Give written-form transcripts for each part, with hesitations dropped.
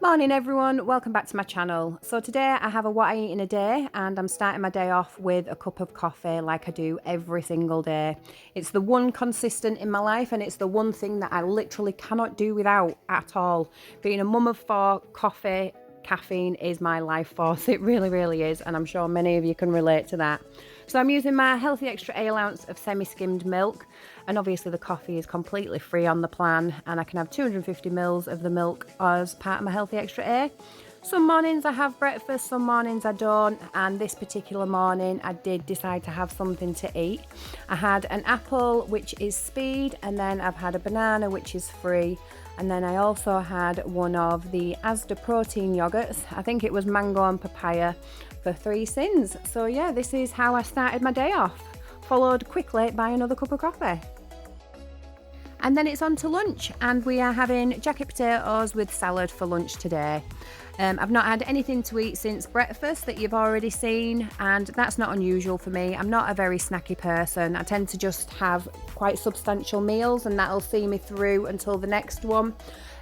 Morning everyone, welcome back to my channel. So today I have a what I eat in a day and I'm starting my day off with a cup of coffee like I do every single day. It's the one consistent in my life and it's the one thing that I literally cannot do without at all. Being a mum of four, coffee, caffeine is my life force. It really is, and I'm sure many of you can relate to that. So I'm using my Healthy Extra Ale ounce of semi-skimmed milk, and obviously the coffee is completely free on the plan, and I can have 250 mils of the milk as part of my Healthy Extra A. Some mornings I have breakfast, some mornings I don't, and this particular morning I did decide to have something to eat. I had an apple, which is speed, and then I've had a banana, which is free, and then I also had one of the Asda protein yogurts. I think it was mango and papaya for 3 cents. So yeah, this is how I started my day off, followed quickly by another cup of coffee. And then it's on to lunch, and we are having jacket potatoes with salad for lunch today. I've not had anything to eat since breakfast that you've already seen, and that's not unusual for me. I'm not a very snacky person. I tend to just have quite substantial meals and that'll see me through until the next one.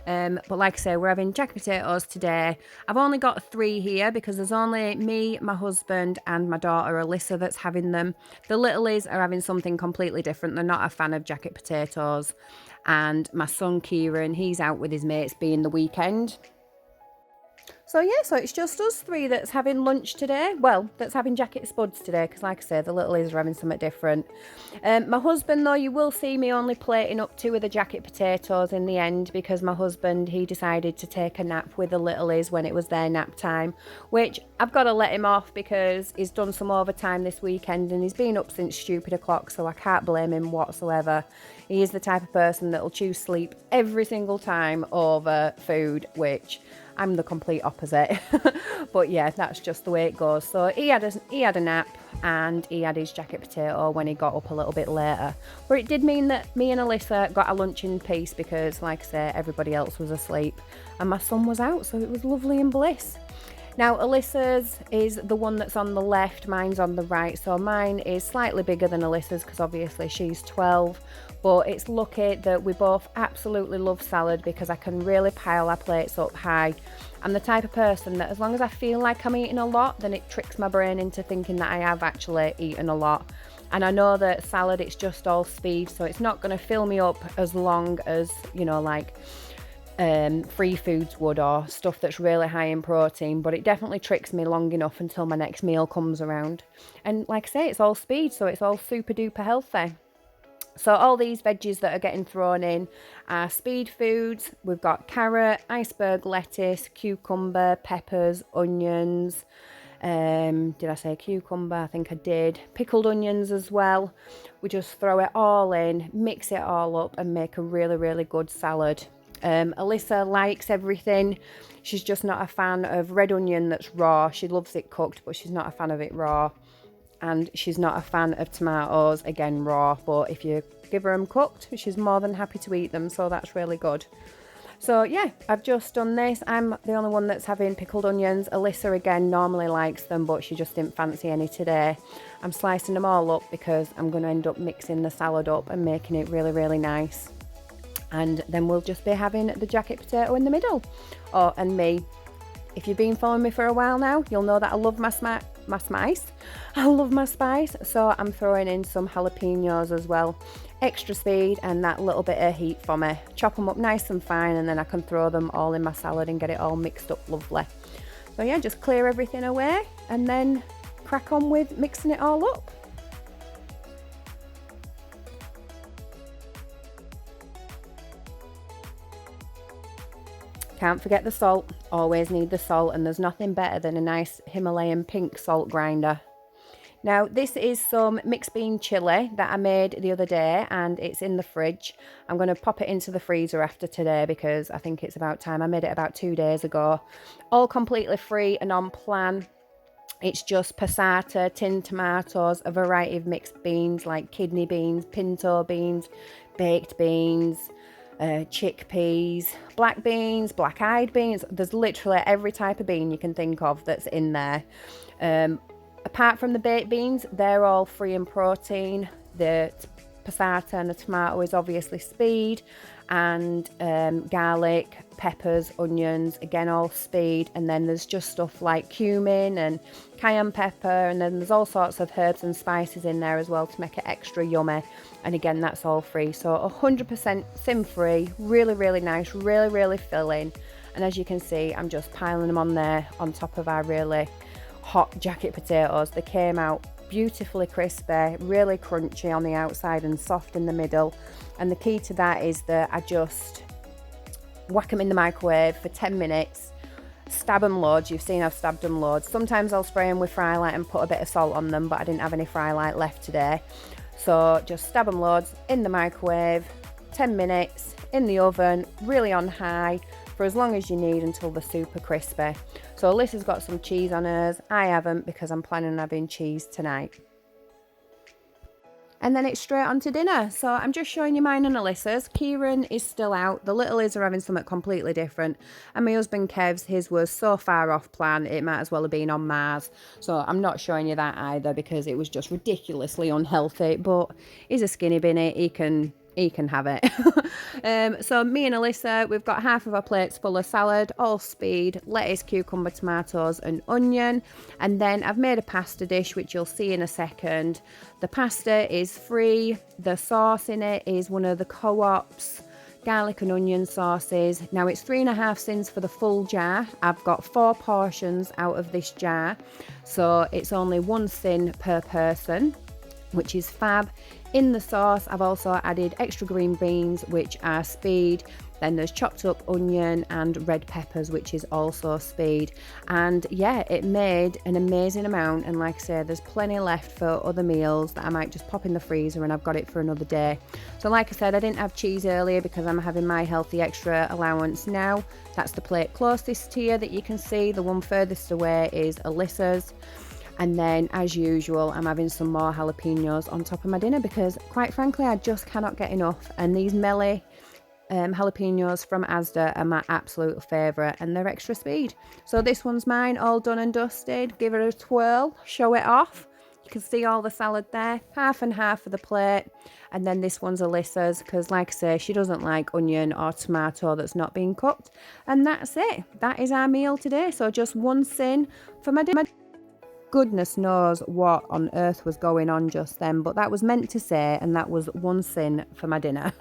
But like I say, we're having jacket potatoes today. I've only got 3 here because there's only me, my husband and my daughter Alyssa that's having them. The littlies are having something completely different. They're not a fan of jacket potatoes. And my son Kieran, he's out with his mates being the weekend. So yeah, so it's just us 3 that's having lunch today. Well, that's having jacket spuds today because like I say, the littlies are having something different. My husband though, you will see me only plating up 2 of the jacket potatoes in the end because my husband, he decided to take a nap with the littlies when it was their nap time, which I've got to let him off because he's done some overtime this weekend and he's been up since stupid o'clock, so I can't blame him whatsoever. He is the type of person that will choose sleep every single time over food, which I'm the complete opposite. But yeah, that's just the way it goes. So he had a nap and he had his jacket potato when he got up a little bit later. But it did mean that me and Alyssa got our lunch in peace because, like I say, everybody else was asleep and my son was out, so it was lovely and bliss. Now Alyssa's is the one that's on the left, mine's on the right, so mine is slightly bigger than Alyssa's because obviously she's 12, but it's lucky that we both absolutely love salad because I can really pile our plates up high. I'm the type of person that as long as I feel like I'm eating a lot, then it tricks my brain into thinking that I have actually eaten a lot. And I know that salad, it's just all speed, so it's not going to fill me up as long as, you know, like free foods would or stuff that's really high in protein, but it definitely tricks me long enough until my next meal comes around. And like I say, it's all speed, so it's all super duper healthy. So all these veggies that are getting thrown in are speed foods. We've got carrot, iceberg lettuce, cucumber, peppers, onions. Did I say cucumber? I think I did. Pickled onions as well. We just throw it all in, mix it all up and make a really good salad. Alyssa likes everything. She's just not a fan of red onion that's raw. She loves it cooked, but she's not a fan of it raw. And she's not a fan of tomatoes, again raw, but if you give her them cooked, she's more than happy to eat them, so that's really good. So yeah, I've just done this. I'm the only one that's having pickled onions. Alyssa again normally likes them, but she just didn't fancy any today. I'm slicing them all up because I'm going to end up mixing the salad up and making it really nice. And then we'll just be having the jacket potato in the middle. Oh, and me. If you've been following me for a while now, you'll know that I love my spice. I love my spice, so I'm throwing in some jalapenos as well. Extra speed and that little bit of heat for me. Chop them up nice and fine and then I can throw them all in my salad and get it all mixed up lovely. So yeah, just clear everything away and then crack on with mixing it all up. Can't forget the salt, always need the salt, and there's nothing better than a nice Himalayan pink salt grinder. Now this is some mixed bean chili that I made the other day and it's in the fridge. I'm going to pop it into the freezer after today because I think it's about time. I made it about 2 days ago. All completely free and on plan. It's just passata, tinned tomatoes, a variety of mixed beans like kidney beans, pinto beans, baked beans, chickpeas, black beans, black-eyed beans. There's literally every type of bean you can think of that's in there. Apart from the baked beans, they're all free in protein. The passata and a tomato is obviously speed, and garlic, peppers, onions, again all speed. And then there's just stuff like cumin and cayenne pepper, and then there's all sorts of herbs and spices in there as well to make it extra yummy. And again, that's all free, so 100% sin free, really nice, really filling. And as you can see, I'm just piling them on there on top of our really hot jacket potatoes. They came out beautifully crispy, really crunchy on the outside and soft in the middle. And the key to that is that I just whack them in the microwave for 10 minutes, stab them loads. You've seen I've stabbed them loads. Sometimes I'll spray them with fry light and put a bit of salt on them, but I didn't have any fry light left today. So just stab them loads in the microwave, 10 minutes in the oven, really on high, for as long as you need until they're super crispy. So Alyssa's got some cheese on hers. I haven't, because I'm planning on having cheese tonight. And then it's straight on to dinner. So I'm just showing you mine and Alyssa's. Kieran is still out. The littlies are having something completely different. And my husband Kev's, his was so far off plan, it might as well have been on Mars. So I'm not showing you that either, because it was just ridiculously unhealthy. But he's a skinny binny, he can have it. So me and Alyssa, we've got half of our plates full of salad, all speed, lettuce, cucumber, tomatoes and onion. And then I've made a pasta dish, which you'll see in a second. The pasta is free. The sauce in it is one of the Co-op's garlic and onion sauces. Now it's 3.5 cents for the full jar. I've got 4 portions out of this jar, so it's only 1 cent per person, which is fab. In the sauce, I've also added extra green beans, which are speed. Then there's chopped up onion and red peppers, which is also speed. And yeah, it made an amazing amount. And like I say, there's plenty left for other meals that I might just pop in the freezer, and I've got it for another day. So like I said, I didn't have cheese earlier because I'm having my healthy extra allowance now. That's the plate closest to you that you can see. The one furthest away is Alyssa's. And then, as usual, I'm having some more jalapenos on top of my dinner because, quite frankly, I just cannot get enough. And these Melly jalapenos from Asda are my absolute favourite, and they're extra speed. So this one's mine, all done and dusted. Give it a twirl, show it off. You can see all the salad there, half and half for the plate. And then this one's Alyssa's because, like I say, she doesn't like onion or tomato that's not been cooked. And that's it. That is our meal today. So just 1 sin for my dinner. Goodness knows what on earth was going on just then, but that was meant to say, and that was 1 sin for my dinner.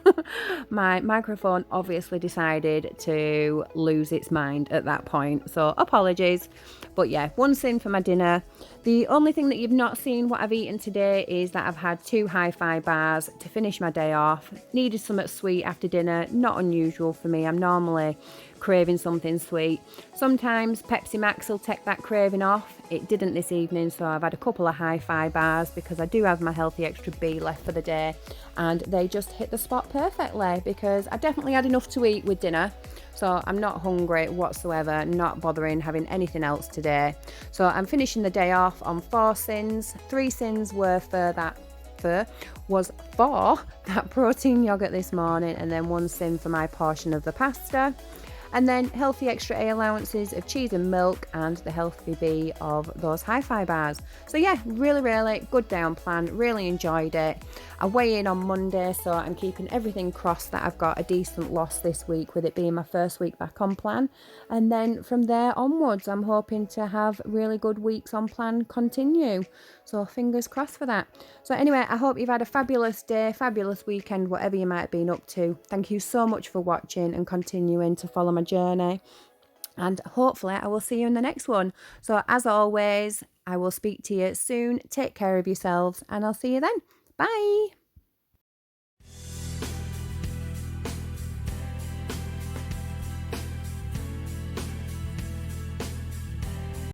My microphone obviously decided to lose its mind at that point, so apologies. But yeah, 1 sin for my dinner. The only thing that you've not seen what I've eaten today is that I've had 2 hi-fi bars to finish my day off. Needed something sweet after dinner, not unusual for me. I'm normally craving something sweet. Sometimes Pepsi Max will take that craving off. It didn't this evening, so I've had a couple of hi-fi bars because I do have my healthy extra B left for the day, and they just hit the spot perfectly because I definitely had enough to eat with dinner. So I'm not hungry whatsoever, not bothering having anything else today. So I'm finishing the day off on 4 sins. 3 sins were for that was for that protein yogurt this morning, and then 1 sin for my portion of the pasta. And then healthy extra A allowances of cheese and milk, and the healthy B of those hi-fi bars. So yeah, really good day on plan, really enjoyed it. I weigh in on Monday, so I'm keeping everything crossed that I've got a decent loss this week, with it being my first week back on plan. And then from there onwards, I'm hoping to have really good weeks on plan continue. So fingers crossed for that. So anyway, I hope you've had a fabulous day, fabulous weekend, whatever you might have been up to. Thank you so much for watching and continuing to follow my journey. And hopefully I will see you in the next one. So as always, I will speak to you soon. Take care of yourselves, and I'll see you then. Bye.